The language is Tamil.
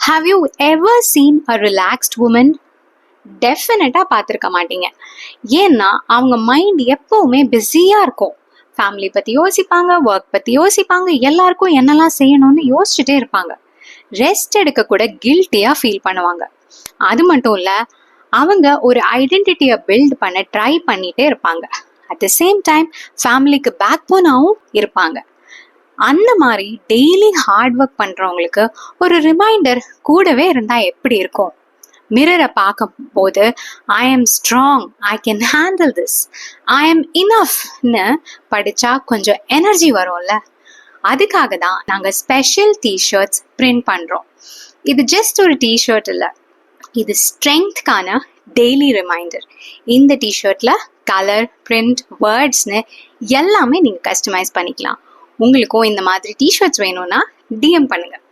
Have you ever seen a relaxed woman? டெஃபினட்டாக பார்த்துருக்க மாட்டீங்க. ஏன்னா அவங்க மைண்ட் எப்போவுமே பிஸியாக இருக்கும். ஃபேமிலி பற்றி யோசிப்பாங்க, ஒர்க் பற்றி யோசிப்பாங்க, எல்லாருக்கும் என்னெல்லாம் செய்யணும்னு யோசிச்சுட்டே இருப்பாங்க. ரெஸ்ட் எடுக்க கூட கில்ட்டியாக ஃபீல் பண்ணுவாங்க. அது மட்டும் இல்லை, அவங்க ஒரு ஐடென்டிட்டியை பில்ட் பண்ண ட்ரை பண்ணிகிட்டே இருப்பாங்க. அட் த சேம் டைம் ஃபேமிலிக்கு பேக் போனாவும் இருப்பாங்க. அந்த மாதிரி டெய்லி ஹார்ட் ஒர்க் பண்ணுறவங்களுக்கு ஒரு ரிமைண்டர் கூடவே இருந்தால் எப்படி இருக்கும்? மிரரை பார்க்கும் போது I am strong, I can handle this, I am இனஃப்னு படித்தா கொஞ்சம் எனர்ஜி வரும்ல. அதுக்காக தான் நாங்கள் ஸ்பெஷல் டிஷர்ட்ஸ் பிரிண்ட் பண்ணுறோம். இது ஜஸ்ட் ஒரு டிஷர்ட் இல்லை, இது ஸ்ட்ரெங்க்த்கான டெய்லி ரிமைண்டர். இந்த டிஷர்ட்டில் கலர், பிரிண்ட், வேர்ட்ஸ்னு எல்லாமே நீங்கள் கஸ்டமைஸ் பண்ணிக்கலாம். உங்களுக்கும் இந்த மாதிரி டிஷர்ட்ஸ் வேணும்னா டிஎம் பண்ணுங்கள்.